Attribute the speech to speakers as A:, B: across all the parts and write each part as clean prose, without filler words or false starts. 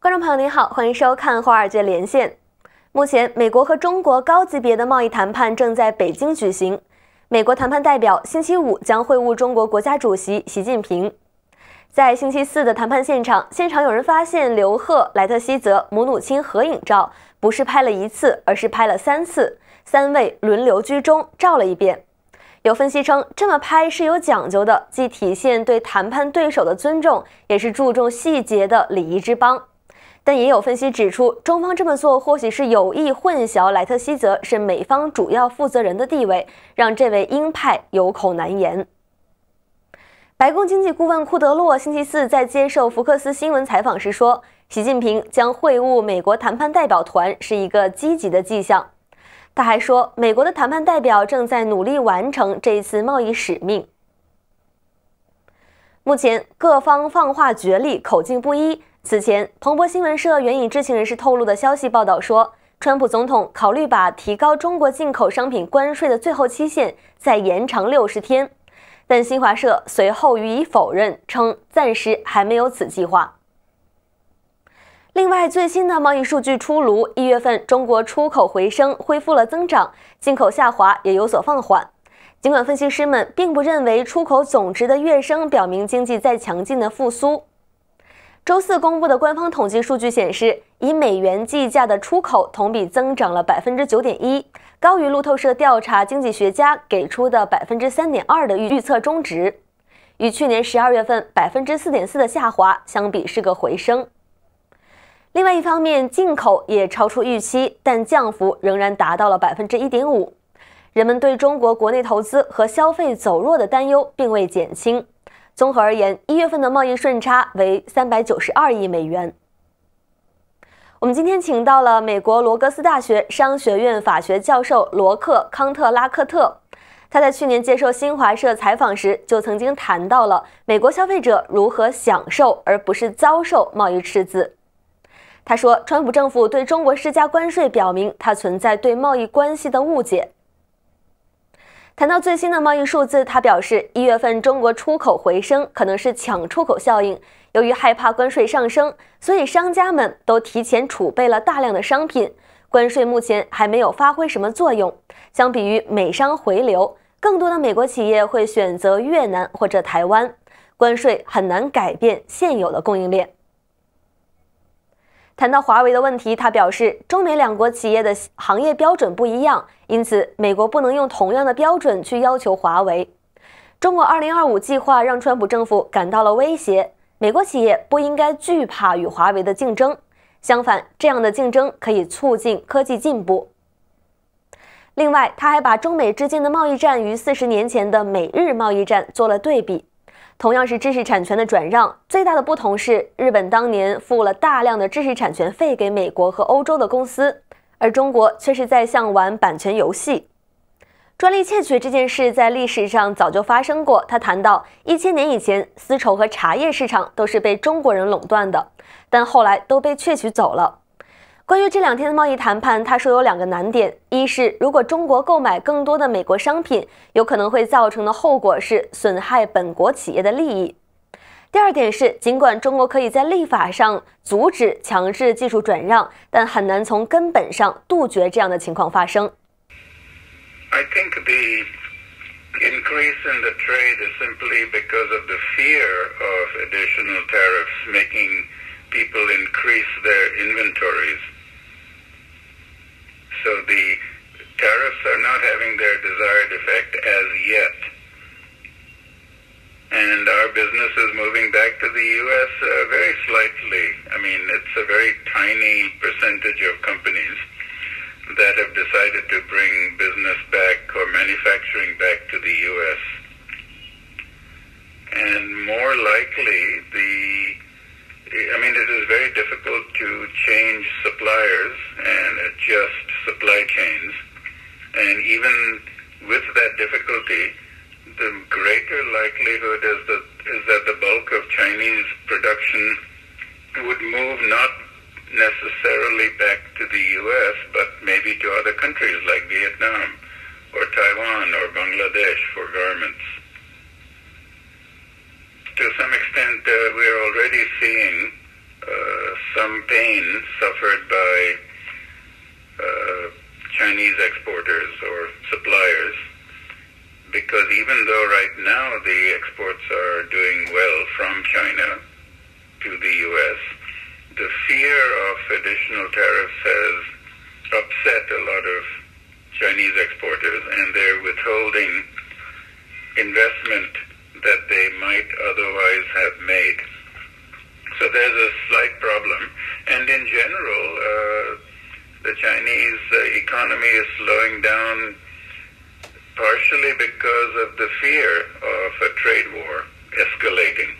A: 观众朋友您好，欢迎收看华尔街连线。目前，美国和中国高级别的贸易谈判正在北京举行。美国谈判代表星期五将会晤中国国家主席习近平。在星期四的谈判现场有人发现刘鹤、莱特希泽母女亲合影照，不是拍了1次，而是拍了3次，3位轮流居中照了一遍。有分析称，这么拍是有讲究的，既体现对谈判对手的尊重，也是注重细节的礼仪之邦。但也有分析指出，中方这么做或许是有意混淆莱特希泽是美方主要负责人的地位，让这位鹰派有口难言。白宫经济顾问库德洛星期四在接受福克斯新闻采访时说，习近平将会晤美国谈判代表团是一个积极的迹象。他还说，美国的谈判代表正在努力完成这一次贸易使命。目前各方放话角力，口径不一。此前，彭博新闻社援引知情人士透露的消息报道说，川普总统考虑把提高中国进口商品关税的最后期限再延长60天，但新华社随后予以否认，称暂时还没有此计划。另外，最新的贸易数据出炉，1月份中国出口回升，恢复了增长，进口下滑也有所放缓。尽管分析师们并不认为出口总值的跃升表明经济在强劲的复苏。周四公布的官方统计数据显示，以美元计价的出口同比增长了 9.1%， 高于路透社调查经济学家给出的 3.2% 的预测中值，与去年12月份 4.4% 的下滑相比是个回升。另外一方面，进口也超出预期，但降幅仍然达到了 1.5%。人们对中国国内投资和消费走弱的担忧并未减轻。综合而言，1月份的贸易顺差为392亿美元。我们今天请到了美国罗格斯大学商学院法学教授罗克·康特拉克特。他在去年接受新华社采访时就曾经谈到了美国消费者如何享受而不是遭受贸易赤字。他说，川普政府对中国施加关税表明它存在对贸易关系的误解。谈到最新的贸易数字，他表示1月份中国出口回升可能是抢出口效应，由于害怕关税上升，所以商家们都提前储备了大量的商品，关税目前还没有发挥什么作用。相比于美商回流，更多的美国企业会选择越南或者台湾，关税很难改变现有的供应链。谈到华为的问题，他表示，中美两国企业的行业标准不一样，因此美国不能用同样的标准去要求华为。中国2025计划让川普政府感到了威胁，美国企业不应该惧怕与华为的竞争，相反，这样的竞争可以促进科技进步。另外，他还把中美之间的贸易战与40年前的美日贸易战做了对比。同样是知识产权的转让，最大的不同是日本当年付了大量的知识产权费给美国和欧洲的公司，而中国却是在像玩版权游戏。专利窃取这件事在历史上早就发生过，他谈到1000年以前，丝绸和茶叶市场都是被中国人垄断的，但后来都被窃取走了。关于这2天的贸易谈判，他说有2个难点，一是如果中国购买更多的美国商品，有可能会造成的后果是损害本国企业的利益。第二点是，尽管中国可以在立法上阻止强制技术转让，但很难从根本上杜绝这样的情况发生。
B: I think the increase in the trade is simply because of the fear of additional tariffs, making people increase their inventories. So the tariffs are not having their desired effect as yet. And our business is moving back to the U.S. Very slightly. I mean, it's a very tiny percentage of companies that have decided to bring business back or manufacturing back to the U.S. And more likely, it is very difficult to change suppliers and adjust supply chains. And even with that difficulty, the greater likelihood is that the bulk of Chinese production would move not necessarily back to the U.S., but maybe to other countries like Vietnam or Taiwan or Bangladesh for garments. pain suffered by Chinese exporters or suppliers, because even though right now the exports are doing well from China to the U.S., the fear of additional tariffs has upset a lot of Chinese exporters, and they're withholding investment that they might otherwise have made. So there's a slight problem. And in general, the Chinese economy is slowing down partially because of the fear of a trade war escalating.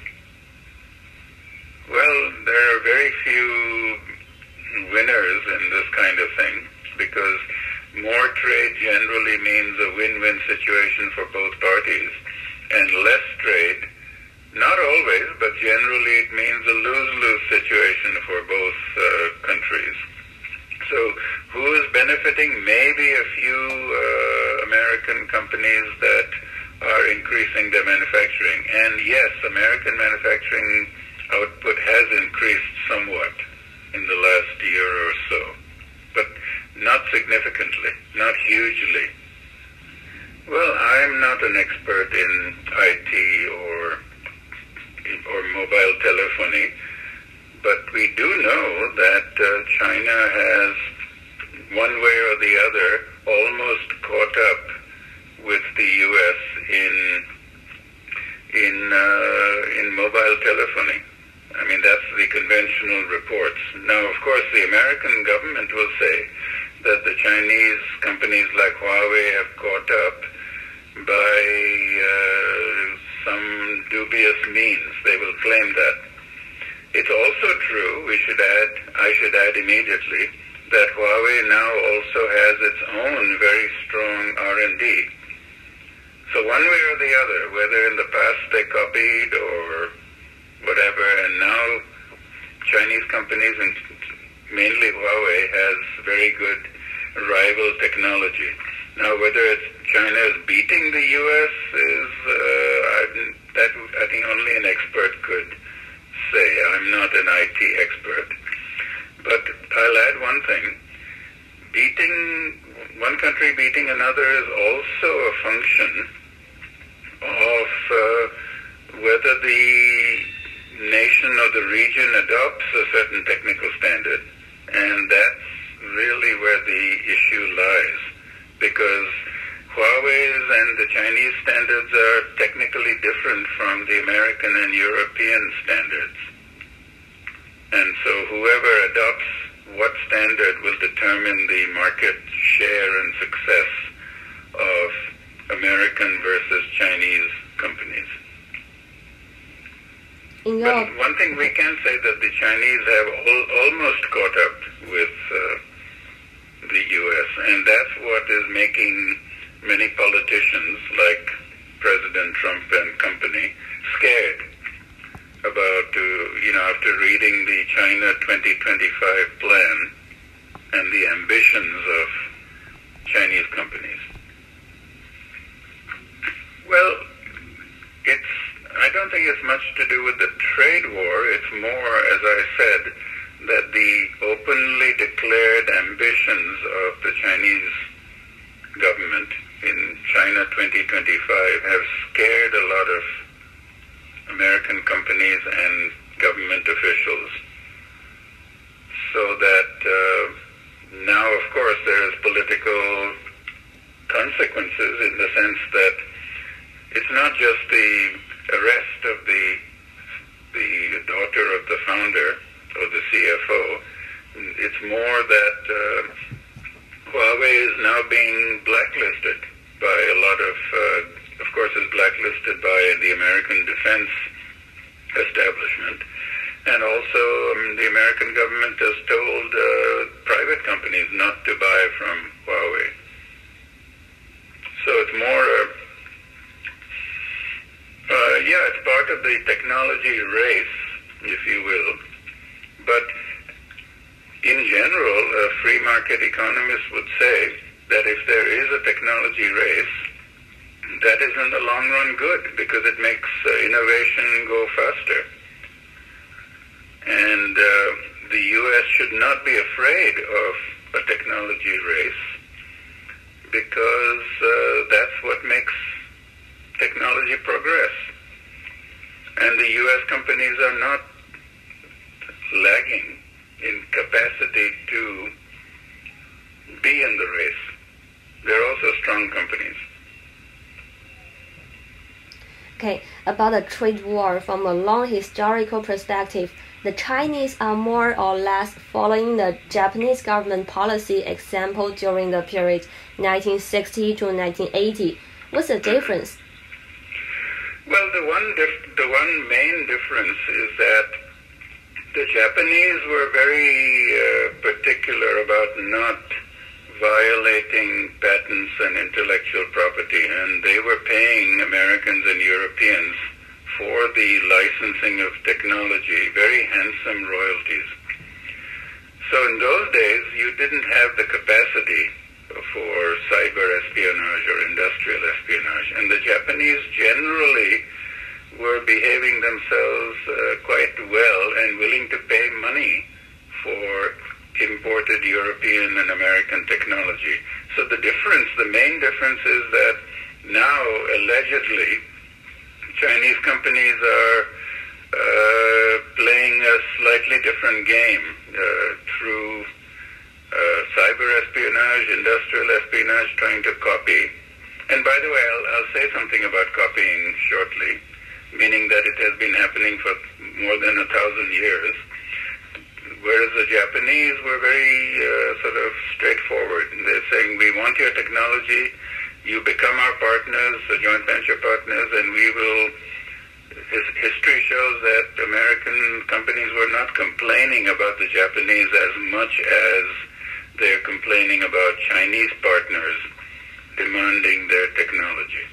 B: Well, there are very few winners in this kind of thing, because more trade generally means a win-win situation for both parties, and less trade, not always, but generally it means a lose-lose situation for both countries. So who is benefiting? Maybe a few American companies that are increasing their manufacturing. And yes, American manufacturing output has increased somewhat in the last year or so, but not significantly, not hugely. Well, I'm not an expert in IT or mobile telephony, but we do know that China has, one way or the other, almost caught up with the U.S. in mobile telephony. I mean, that's the conventional reports. Now, of course, the American government will say that the Chinese companies like Huawei have caught up by some dubious means. They will claim that. It's also true, I should add immediately, that Huawei now also has its own very strong R&D. So one way or the other, whether in the past they copied or whatever, and now Chinese companies, and mainly Huawei, has very good rival technology. Now, whether China is beating the U.S. is, I think only an expert could say. I'm not an IT expert. But I'll add one thing. One country beating another is also a function of whether the nation or the region adopts a certain technical standard. And that's really where the issue lies, because Huawei's and the Chinese standards are technically different from the American and European standards. And so whoever adopts what standard will determine the market share and success of American versus Chinese companies. But one thing we can say, that the Chinese have almost caught up with the U.S., and that's what is making many politicians like President Trump and company scared about, after reading the China 2025 plan and the ambitions of Chinese companies. Well, I don't think it's much to do with the trade war. It's more, as I said, that the openly declared ambitions of the Chinese government in China 2025 have scared a lot of American companies and government officials. So that now, of course, there is political consequences, in the sense that it's not just the arrest of the daughter of the founder or the CFO. It's more that Huawei is now being blacklisted by a lot of course, is blacklisted by the American defense establishment. And also the American government has told private companies not to buy from Huawei. So it's more, it's part of the technology race, if you will. But in general, free market economists would say that if there is a technology race, that is in the long run good, because it makes innovation go faster. And the U.S. should not be afraid of a technology race because that's what makes technology progress. And the U.S. companies are not lagging in capacity to be in the race. They're also strong companies.
A: Okay, about the trade war from a long historical perspective, the Chinese are more or less following the Japanese government policy example during the period 1960 to 1980. What's the difference?
B: Well, the one main difference is that the Japanese were very particular about not violating patents and intellectual property, and they were paying Americans and Europeans for the licensing of technology very handsome royalties. So in those days, you didn't have the capacity for cyber espionage or industrial espionage, and the Japanese generally were behaving themselves quite well and willing to pay money for imported European and American technology. So the main difference is that now, allegedly, Chinese companies are playing a slightly different game through cyber espionage, industrial espionage, trying to copy. And by the way, I'll say something about copying shortly, meaning that it has been happening for more than 1,000 years. Whereas the Japanese were very sort of straightforward. They're saying, we want your technology, you become our partners, joint venture partners, and we will... History shows that American companies were not complaining about the Japanese as much as they're complaining about Chinese partners demanding their technology.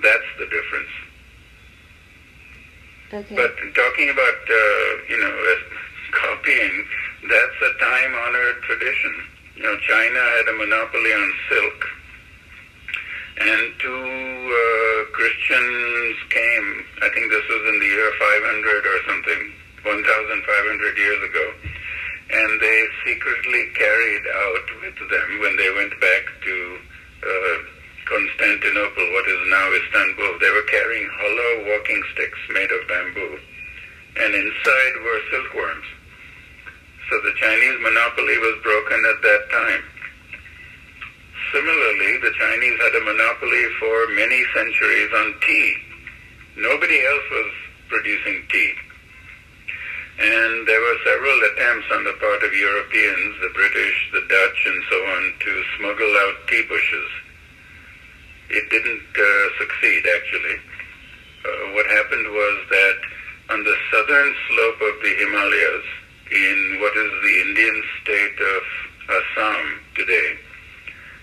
B: That's the difference.
A: Okay.
B: But talking about, copying, that's a time-honored tradition. China had a monopoly on silk, and two Christians came, I think this was in the year 500 or something, 1,500 years ago, and they secretly carried out with them, when they went back to Constantinople, what is now Istanbul, they were carrying hollow walking sticks made of bamboo, and inside were silkworms. So the Chinese monopoly was broken at that time. Similarly, the Chinese had a monopoly for many centuries on tea. Nobody else was producing tea. And there were several attempts on the part of Europeans, the British, the Dutch, and so on, to smuggle out tea bushes. It didn't succeed, actually. What happened was that on the southern slope of the Himalayas, in what is the Indian state of Assam today,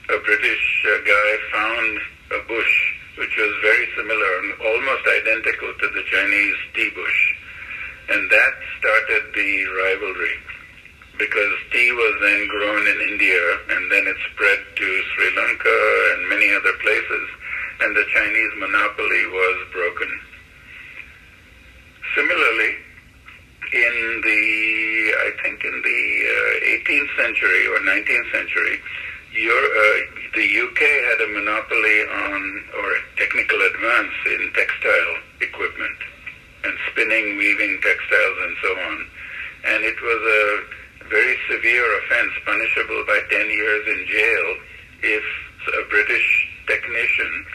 B: a British guy found a bush which was very similar and almost identical to the Chinese tea bush. And that started the rivalry, because tea was then grown in India, and then it spread to Sri Lanka and many other places, and the Chinese monopoly was broken. Similarly, I think in the 18th century or 19th century, the UK had a monopoly on, or a technical advance in textile equipment and spinning, weaving textiles and so on. And it was a very severe offense, punishable by 10 years in jail, if a British technician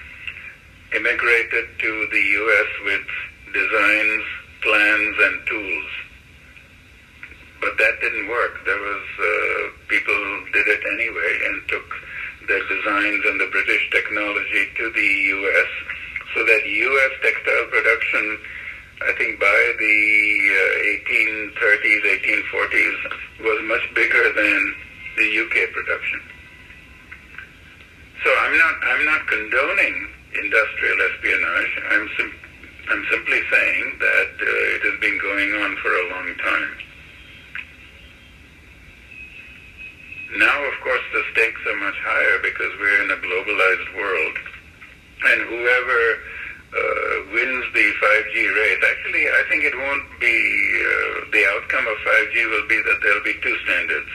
B: immigrated to the US with designs, plans, and tools. But that didn't work. There was, people did it anyway and took their designs and the British technology to the US, so that US textile production, I think by the 1830s, 1840s, was much bigger than the UK production. So I'm not condoning industrial espionage. I'm simply saying that it has been going on for a long time. Now, of course, the stakes are much higher because we're in a globalized world, and whoever wins the 5G race. Actually, I think it won't be, the outcome of 5G will be that there'll be two standards.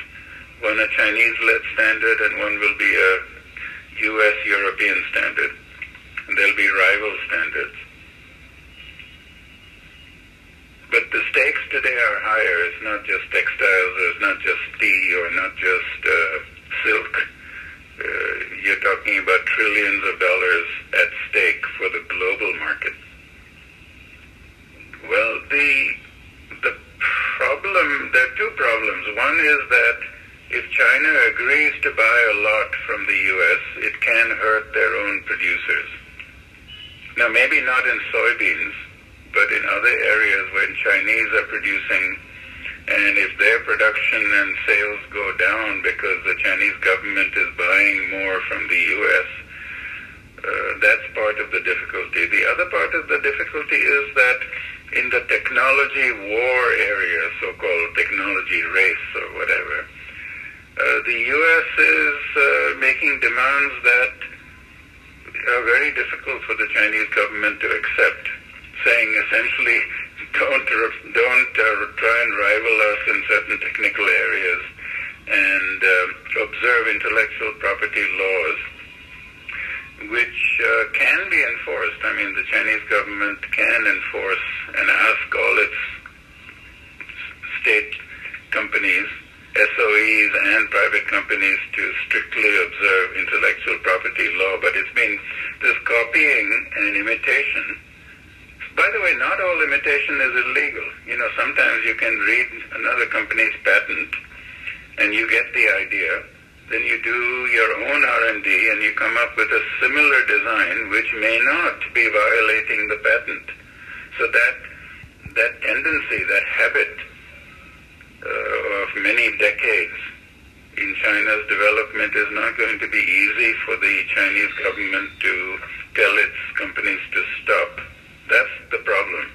B: One a Chinese-led standard and one will be a U.S.-European standard. And there'll be rival standards. But the stakes today are higher. It's not just textiles, it's not just tea, or not just silk. You're talking about trillions of dollars at stake for the global market. Well, the problem, there are two problems. One is that if China agrees to buy a lot from the U.S., it can hurt their own producers. Now, maybe not in soybeans, but in other areas when Chinese are producing, and if their production and sales go down because the Chinese government is buying more from the U.S., that's part of the difficulty. The other part of the difficulty is that in the technology war area, so-called technology race or whatever, the U.S. is making demands that are very difficult for the Chinese government to accept, saying essentially, don't try and rival us in certain technical areas, and observe intellectual property laws, which can be enforced. I mean, the Chinese government can enforce and ask all its state companies, SOEs and private companies to strictly observe intellectual property law, but it's been this copying and imitation. By the way, not all imitation is illegal. You know, sometimes you can read another company's patent and you get the idea, then you do your own R&D and you come up with a similar design which may not be violating the patent. So that tendency, that habit of many decades in China's development is not going to be easy for the Chinese government to tell its companies to stop. That's the problem.